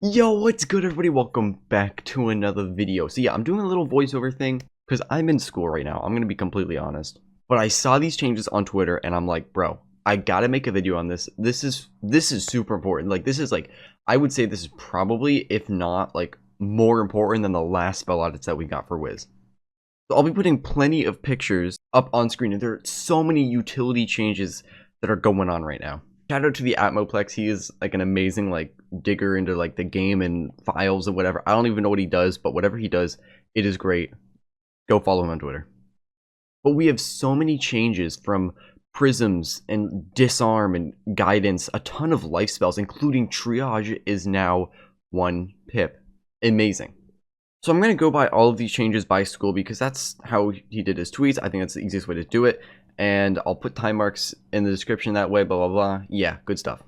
Yo, what's good everybody? Welcome back to another video. So yeah, I'm doing a little voiceover thing because I'm in school right now. I'm gonna be completely honest. But I saw these changes on Twitter and I'm like, bro, I gotta make a video on this. This is super important. Like this is like I would say this is probably, if not like more important than the last spell audits that we got for Wiz. So I'll be putting plenty of pictures up on screen, and there are so many utility changes that are going on right now. Shout out to the Atmoplex. He is like an amazing like digger into like the game and files and whatever. I don't even know what he does, but whatever he does, it is great. Go follow him on Twitter. But we have so many changes from prisms and disarm and guidance. A ton of life spells, including triage, is now 1 pip. Amazing. So I'm going to go by all of these changes by school because that's how he did his tweets. I think that's the easiest way to do it. And I'll put time marks in the description that way, blah, blah, blah. Yeah, good stuff.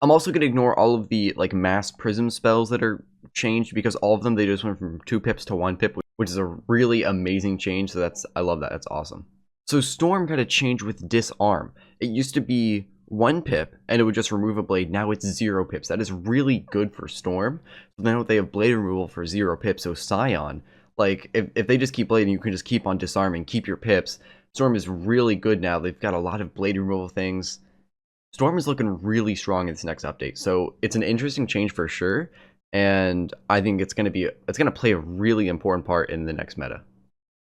I'm also going to ignore all of the like mass prism spells that are changed because all of them, they just went from 2 pips to 1 pip, which is a really amazing change. So I love that. That's awesome. So Storm got a change with disarm. It used to be 1 pip and it would just remove a blade. Now it's 0 pips. That is really good for Storm. So now they have blade removal for 0 pips. So Scion, like if they just keep blading, you can just keep on disarming, keep your pips. Storm is really good now. They've got a lot of blade removal things. Storm is looking really strong in this next update. So it's an interesting change for sure. And I think it's going to play a really important part in the next meta.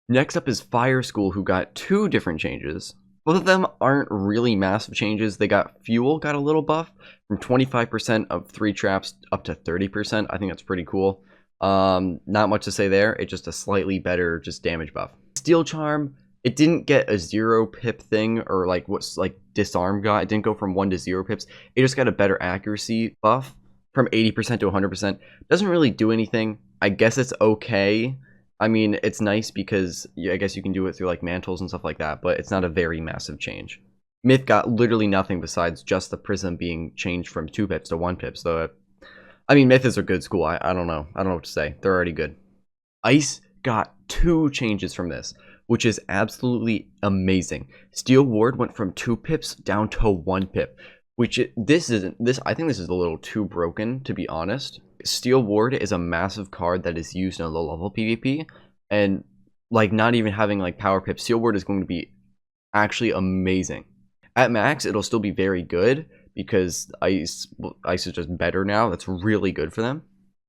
Next up is Fire School, who got 2 different changes. Both of them aren't really massive changes. They got Fuel got a little buff from 25% of 3 traps up to 30%. I think that's pretty cool. Not much to say there. It's just a slightly better just damage buff. Steel Charm, it didn't get a 0 pip thing or like what's like Disarm got. It didn't go from 1 to 0 pips. It just got a better accuracy buff from 80% to 100%. Doesn't really do anything. I guess it's okay. I mean, it's nice because I guess you can do it through like mantles and stuff like that, but it's not a very massive change. Myth got literally nothing besides just the prism being changed from 2 pips to 1 pip. So, I mean, Myth is a good school. I don't know. I don't know what to say. They're already good. Ice got 2 changes from this, which is absolutely amazing. Steel Ward went from 2 pips down to 1 pip, which I think this is a little too broken, to be honest. Steel Ward is a massive card that is used in a low level PvP, and like not even having like power pip, Steel Ward is going to be actually amazing. At max, it'll still be very good because ice is just better now. That's really good for them.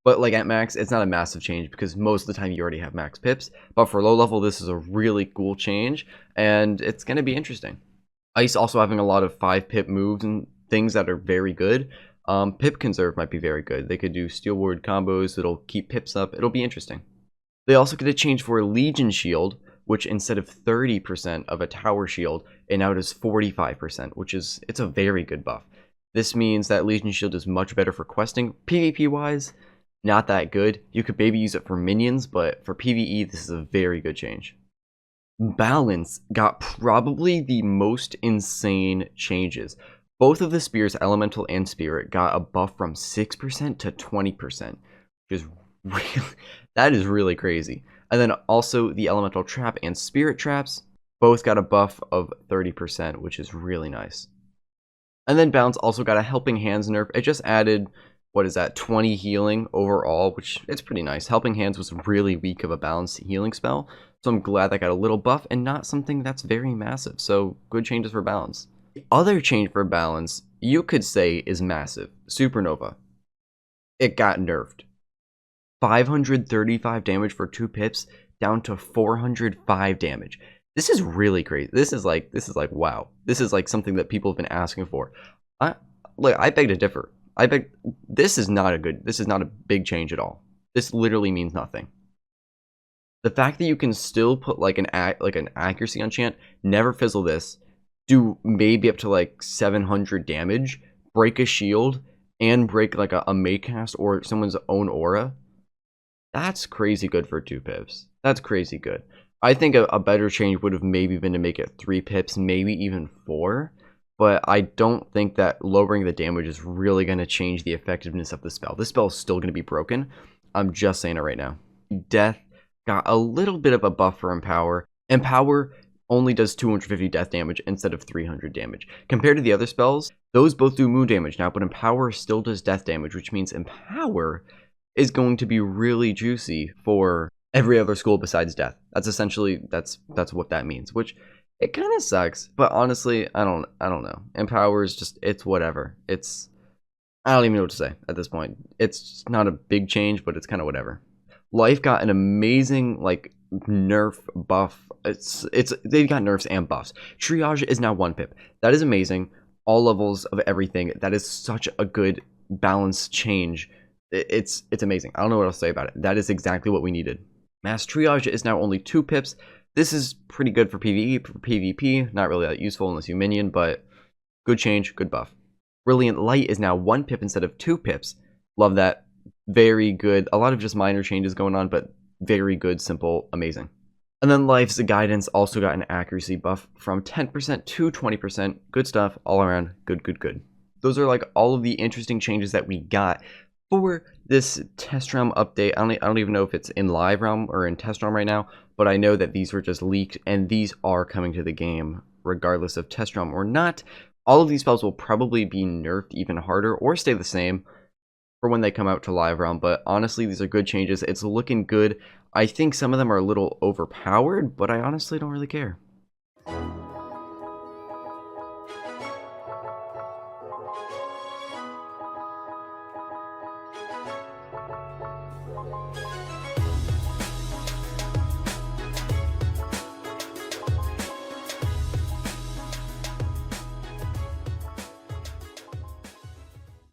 But like at max, it's not a massive change because most of the time you already have max pips. But for low level, this is a really cool change, and it's going to be interesting. Ice also having a lot of 5 pip moves and things that are very good. Pip Conserve might be very good. They could do Steel Ward combos that'll keep pips up. It'll be interesting. They also get a change for Legion Shield, which instead of 30% of a tower shield, it now does 45%, which is, it's a very good buff. This means that Legion Shield is much better for questing. PvP wise, not that good. You could maybe use it for minions, but for PvE, this is a very good change. Balance got probably the most insane changes. Both of the spears, Elemental and Spirit, got a buff from 6% to 20%, which is really, that is really crazy. And then also the Elemental Trap and Spirit Traps both got a buff of 30%, which is really nice. And then Balance also got a Helping Hands nerf. It just added, what is that, 20 healing overall, which it's pretty nice. Helping Hands was really weak of a balanced healing spell, so I'm glad that got a little buff and not something that's very massive. So good changes for Balance. The other change for Balance, you could say, is massive. Supernova. It got nerfed. 535 damage for 2 pips down to 405 damage. This is really crazy. This is like wow. This is like something that people have been asking for. I beg to differ. This is not a big change at all. This literally means nothing. The fact that you can still put like an accuracy on chant, never fizzle this, do maybe up to like 700 damage, break a shield, and break like a Maycast or someone's own aura. That's crazy good for 2 pips. That's crazy good. I think a better change would have maybe been to make it 3 pips, maybe even 4. But I don't think that lowering the damage is really going to change the effectiveness of the spell. This spell is still going to be broken. I'm just saying it right now. Death got a little bit of a buff for Empower. Empower only does 250 death damage instead of 300 damage. Compared to the other spells, those both do moon damage now, but Empower still does death damage, which means Empower is going to be really juicy for every other school besides death. That's essentially that's what that means, which it kind of sucks, but honestly, I don't know. Empower is just, it's whatever. I don't even know what to say at this point. It's not a big change, but it's kind of whatever. Life got an amazing like nerf buff. They've got nerfs and buffs. Triage is now 1 pip. That is amazing. All levels of everything. That is such a good balance change. It's amazing. I don't know what else to say about it. That is exactly what we needed. Mass Triage is now only 2 pips. This is pretty good for PvE. For PvP, not really that useful unless you minion, but good change, good buff. Brilliant Light is now 1 pip instead of 2 pips. Love that. Very good. A lot of just minor changes going on, but very good, simple, amazing. And then Life's Guidance also got an accuracy buff from 10% to 20%. Good stuff, all around, good. Those are like all of the interesting changes that we got for this test realm update. I don't even know if it's in live realm or in test realm right now, but I know that these were just leaked, and these are coming to the game regardless of test realm or not. All of these spells will probably be nerfed even harder or stay the same for when they come out to live realm, but honestly, these are good changes. It's looking good. I think some of them are a little overpowered, but I honestly don't really care.